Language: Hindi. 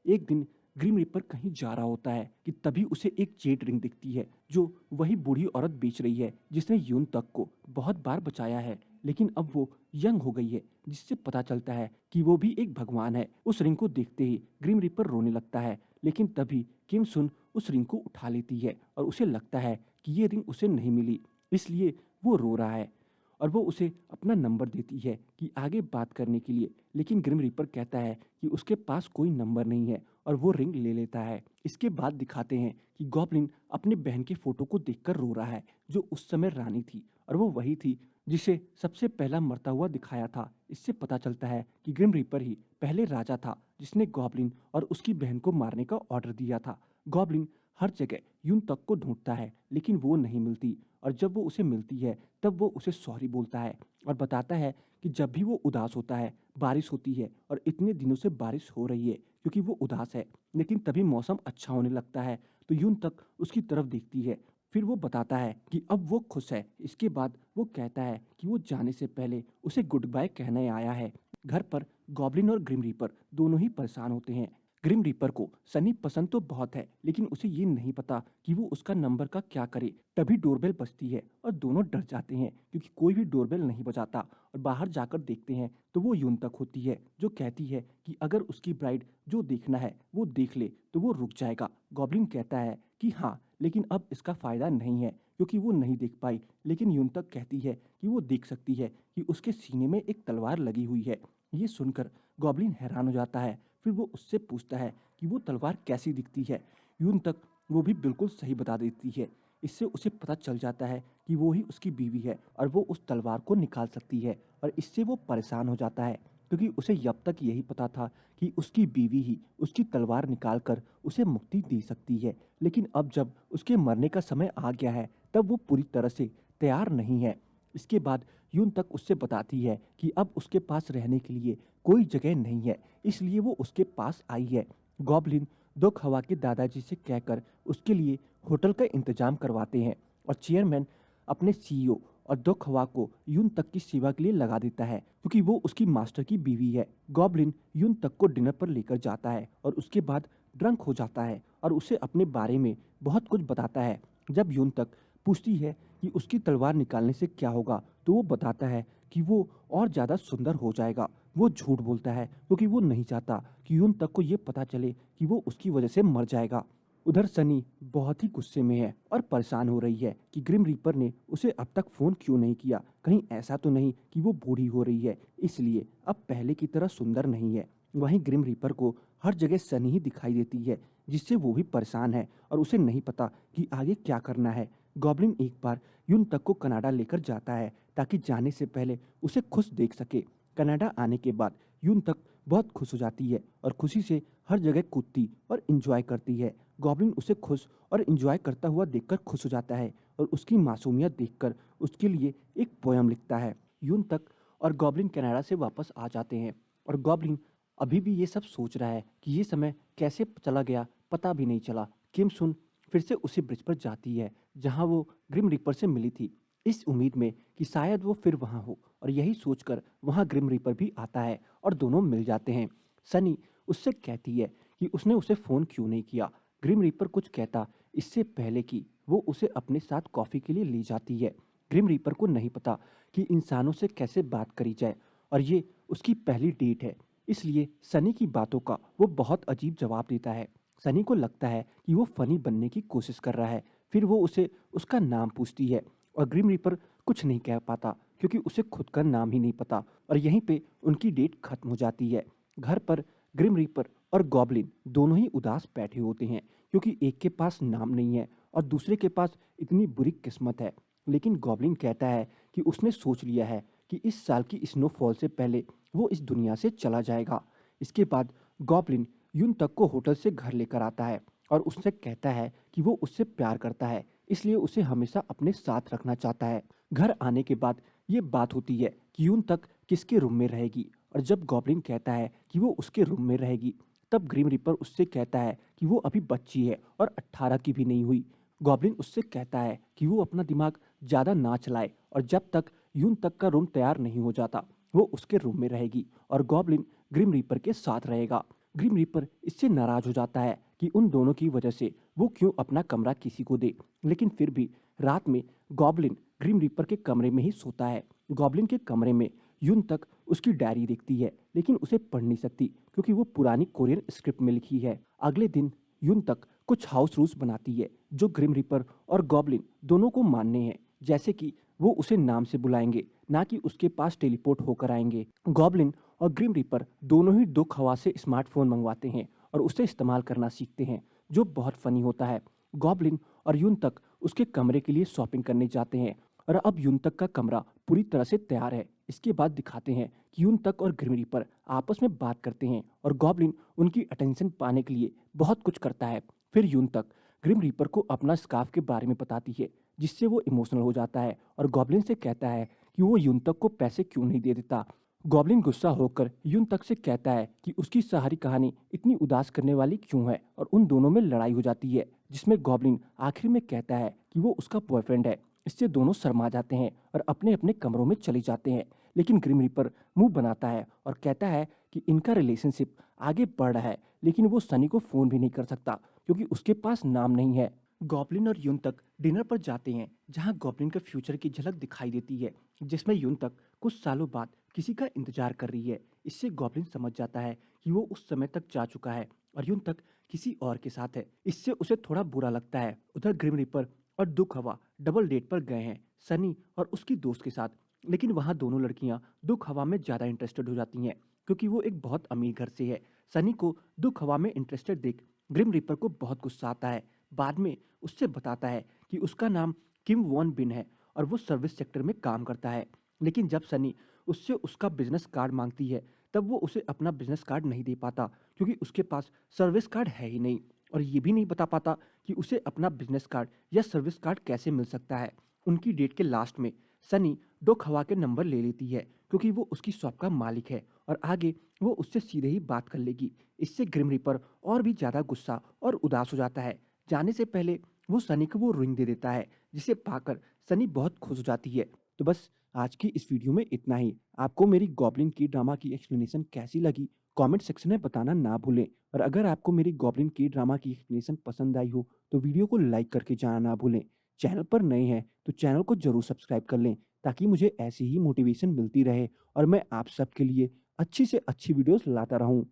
एक दिन ग्रीम रीपर कहीं जा रहा होता है कि तभी उसे एक जेड रिंग दिखती है जो वही बूढ़ी औरत बेच रही है जिसने यून तक को बहुत बार बचाया है, लेकिन अब वो यंग हो गई है, जिससे पता चलता है कि वो भी एक भगवान है। उस रिंग को देखते ही ग्रीम रीपर रोने लगता है, लेकिन तभी किम सुन उस रिंग को उठा लेती है और उसे लगता है कि ये रिंग उसे नहीं मिली, इसलिए वो रो रहा है और वो उसे अपना नंबर देती है कि आगे बात करने के लिए। लेकिन ग्रिम रीपर कहता है कि उसके पास कोई नंबर नहीं है और वो रिंग ले लेता है। इसके बाद दिखाते हैं कि गॉब्लिन अपने बहन के फोटो को देखकर रो रहा है, जो उस समय रानी थी और वो वही थी जिसे सबसे पहला मरता हुआ दिखाया था। इससे पता चलता है कि ग्रिम रीपर ही पहले राजा था जिसने गॉब्लिन और उसकी बहन को मारने का ऑर्डर दिया था। गॉब्लिन हर जगह यून तक को ढूंढता है, लेकिन वो नहीं मिलती और जब वो उसे मिलती है तब वो उसे सॉरी बोलता है और बताता है कि जब भी वो उदास होता है बारिश होती है और इतने दिनों से बारिश हो रही है क्योंकि वो उदास है। लेकिन तभी मौसम अच्छा होने लगता है तो यून तक उसकी तरफ देखती है। फिर वो बताता है कि अब वो खुश है। इसके बाद वो कहता है कि वो जाने से पहले उसे गुड बाय कहने आया है। घर पर गॉब्लिन और ग्रिम रीपर दोनों ही परेशान होते हैं। ग्रिम रीपर को सनी पसंद तो बहुत है, लेकिन उसे ये नहीं पता कि वो उसका नंबर का क्या करे। तभी डोरबेल बजती है और दोनों डर जाते हैं क्योंकि कोई भी डोरबेल नहीं बजाता और बाहर जाकर देखते हैं तो वो यून तक होती है जो कहती है कि अगर उसकी ब्राइड जो देखना है वो देख ले तो वो रुक जाएगा। गॉब्लिन कहता है कि हाँ, लेकिन अब इसका फायदा नहीं है क्योंकि वो नहीं देख पाई। लेकिन यून तक कहती है कि वो देख सकती है कि उसके सीने में एक तलवार लगी हुई है। ये सुनकर गॉब्लिन हैरान हो जाता है। फिर वो उससे पूछता है कि वो तलवार कैसी दिखती है। यून तक वो भी बिल्कुल सही बता देती है। इससे उसे पता चल जाता है कि वो ही उसकी बीवी है और वो उस तलवार को निकाल सकती है। और इससे वो परेशान हो जाता है क्योंकि उसे अब तक यही पता था कि उसकी बीवी ही उसकी तलवार निकाल कर उसे मुक्ति दे सकती है। लेकिन अब जब उसके मरने का समय आ गया है तब वो पूरी तरह से तैयार नहीं है। इसके बाद यून तक उससे बताती है कि अब उसके पास रहने के लिए कोई जगह नहीं है, इसलिए वो उसके पास आई है। गॉब्लिन दो खवा के दादाजी से कहकर उसके लिए होटल का इंतजाम करवाते हैं और चेयरमैन अपने सीईओ और दो खवा को यून तक की सेवा के लिए लगा देता है क्योंकि वो उसकी मास्टर की बीवी है। गॉब्लिन यून तक को डिनर पर लेकर जाता है और उसके बाद ड्रंक हो जाता है और उसे अपने बारे में बहुत कुछ बताता है। जब यून तक पूछती है कि उसकी तलवार निकालने से क्या होगा तो वो बताता है कि वो और ज़्यादा सुंदर हो जाएगा। वो झूठ बोलता है क्योंकि वो नहीं चाहता कि यून तक को ये पता चले कि वो उसकी वजह से मर जाएगा। उधर सनी बहुत ही गुस्से में है और परेशान हो रही है कि ग्रिम रीपर ने उसे अब तक फ़ोन क्यों नहीं किया। कहीं ऐसा तो नहीं कि वो बूढ़ी हो रही है इसलिए अब पहले की तरह सुंदर नहीं है। वहीं ग्रिम रीपर को हर जगह सनी ही दिखाई देती है, जिससे वो भी परेशान है और उसे नहीं पता कि आगे क्या करना है। गॉब्लिन एक बार यून तक को कनाडा लेकर जाता है ताकि जाने से पहले उसे खुश देख सके। कनाडा आने के बाद यून तक बहुत खुश हो जाती है और खुशी से हर जगह कूदती और इंजॉय करती है। गॉब्लिन उसे खुश और इंजॉय करता हुआ देखकर खुश हो जाता है और उसकी मासूमियत देखकर उसके लिए एक पोयम लिखता है। यून तक और गॉब्लिन कनाडा से वापस आ जाते हैं और गॉब्लिन अभी भी ये सब सोच रहा है कि ये समय कैसे चला गया पता भी नहीं चला। किम सुन फिर से उसी ब्रिज पर जाती है जहां वो ग्रिम रीपर से मिली थी, इस उम्मीद में कि शायद वो फिर वहां हो, और यही सोचकर वहां ग्रिम रीपर भी आता है और दोनों मिल जाते हैं। सनी उससे कहती है कि उसने उसे फ़ोन क्यों नहीं किया। ग्रिम रीपर कुछ कहता इससे पहले कि वो उसे अपने साथ कॉफ़ी के लिए ले जाती है। ग्रिम रीपर को नहीं पता कि इंसानों से कैसे बात करी जाए और ये उसकी पहली डेट है, इसलिए सनी की बातों का वो बहुत अजीब जवाब देता है। सनी को लगता है कि वो फनी बनने की कोशिश कर रहा है। फिर वो उसे उसका नाम पूछती है और ग्रिम रीपर कुछ नहीं कह पाता क्योंकि उसे खुद का नाम ही नहीं पता और यहीं पे उनकी डेट खत्म हो जाती है। घर पर ग्रिम रीपर और गॉब्लिन दोनों ही उदास बैठे होते हैं क्योंकि एक के पास नाम नहीं है और दूसरे के पास इतनी बुरी किस्मत है। लेकिन गॉब्लिन कहता है कि उसने सोच लिया है कि इस साल की स्नोफॉल से पहले वो इस दुनिया से चला जाएगा। इसके बाद गॉब्लिन यून तक को होटल से घर लेकर आता है और उससे कहता है कि वो उससे प्यार करता है, इसलिए उसे हमेशा अपने साथ रखना चाहता है। घर आने के बाद ये बात होती है कि यून तक किसके रूम में रहेगी और जब गॉब्लिन कहता है कि वो उसके रूम में रहेगी तब ग्रिम रीपर उससे कहता है कि वो अभी बच्ची है और 18 की भी नहीं हुई। गॉब्लिन उससे कहता है कि वो अपना दिमाग ज़्यादा ना चलाए और जब तक यून तक का रूम तैयार नहीं हो जाता वो उसके रूम में रहेगी और गॉब्लिन ग्रिम रीपर के साथ रहेगा। ग्रिम रीपर इससे नाराज हो जाता है कि उन दोनों की वजह से वो क्यों अपना कमरा किसी को दे। लेकिन फिर भी रात में गॉब्लिन ग्रिम रीपर के कमरे में ही सोता है। गॉब्लिन के कमरे में यून तक उसकी डायरी देखती है, लेकिन उसे पढ़ नहीं सकती क्योंकि वो पुरानी कोरियन स्क्रिप्ट में लिखी है। अगले दिन यून तक कुछ हाउस रूल्स बनाती है जो ग्रिम रीपर और गॉब्लिन दोनों को मानने हैं, जैसे कि वो उसे नाम से बुलाएंगे, ना कि उसके पास टेलीपोर्ट होकर आएंगे। गॉब्लिन और ग्रिम रीपर दोनों ही दो खवा से स्मार्टफोन मंगवाते हैं और उसे इस्तेमाल करना सीखते हैं, जो बहुत फनी होता है। गॉब्लिन और यून तक उसके कमरे के लिए शॉपिंग करने जाते हैं और अब यून तक का कमरा पूरी तरह से तैयार है। इसके बाद दिखाते हैं कि यून तक और ग्रिम रीपर आपस में बात करते हैं और गॉब्लिन उनकी अटेंशन पाने के लिए बहुत कुछ करता है। फिर यून तक ग्रिम रीपर को अपना स्कार्फ के बारे में बताती है, जिससे वो इमोशनल हो जाता है और गॉब्लिन से कहता है कि वो यून तक को पैसे क्यों नहीं दे देता। गॉब्लिन गुस्सा होकर यून तक से कहता है कि उसकी सारी कहानी इतनी उदास करने वाली क्यों है और उन दोनों में लड़ाई हो जाती है, जिसमें गॉब्लिन आखिर में कहता है कि वो उसका बॉयफ्रेंड है। इससे दोनों शर्मा जाते हैं और अपने अपने कमरों में चले जाते हैं। लेकिन ग्रिम रीपर मुंह बनाता है और कहता है कि इनका रिलेशनशिप आगे बढ़ रहा है, लेकिन वो सनी को फ़ोन भी नहीं कर सकता क्योंकि उसके पास नाम नहीं है। गॉब्लिन और यून तक डिनर पर जाते हैं, जहां गॉब्लिन के फ्यूचर की झलक दिखाई देती है, जिसमें यून तक कुछ सालों बाद किसी का इंतजार कर रही है। इससे गॉब्लिन समझ जाता है कि वो उस समय तक जा चुका है और यून तक किसी और के साथ है। इससे उसे थोड़ा बुरा लगता है। उधर ग्रिम रीपर और दुख हवा डबल डेट पर गए हैं, सनी और उसकी दोस्त के साथ। लेकिन वहां दोनों लड़कियां दुख हवा में ज़्यादा इंटरेस्टेड हो जाती हैं क्योंकि वो एक बहुत अमीर घर से है। सनी को दुख हवा में इंटरेस्टेड देख ग्रिम रीपर को बहुत गुस्सा आता है। बाद में उससे बताता है कि उसका नाम किम वॉन बिन है और वो सर्विस सेक्टर में काम करता है। लेकिन जब सनी उससे उसका बिजनेस कार्ड मांगती है, तब वो उसे अपना बिजनेस कार्ड नहीं दे पाता क्योंकि उसके पास सर्विस कार्ड है ही नहीं, और ये भी नहीं बता पाता कि उसे अपना बिजनेस कार्ड या सर्विस कार्ड कैसे मिल सकता है। उनकी डेट के लास्ट में सनी डोक हवा के नंबर ले लेती है क्योंकि वो उसकी शॉप का मालिक है और आगे वो उससे सीधे ही बात कर लेगी। इससे ग्रिम रीपर और भी ज़्यादा गुस्सा और उदास हो जाता है। जाने से पहले वो सनी को वो रिंग दे देता है, जिसे पाकर सनी बहुत खुश हो जाती है। तो बस आज की इस वीडियो में इतना ही। आपको मेरी गॉब्लिन की ड्रामा की एक्सप्लेनेशन कैसी लगी, कमेंट सेक्शन में बताना ना भूलें। और अगर आपको मेरी गॉब्लिन की ड्रामा की एक्सप्लेनेशन पसंद आई हो तो वीडियो को लाइक करके जाना ना भूलें। चैनल पर नए हैं तो चैनल को जरूर सब्सक्राइब कर लें, ताकि मुझे ऐसी ही मोटिवेशन मिलती रहे और मैं आप सबके लिए अच्छी से अच्छी वीडियोस लाता रहूं।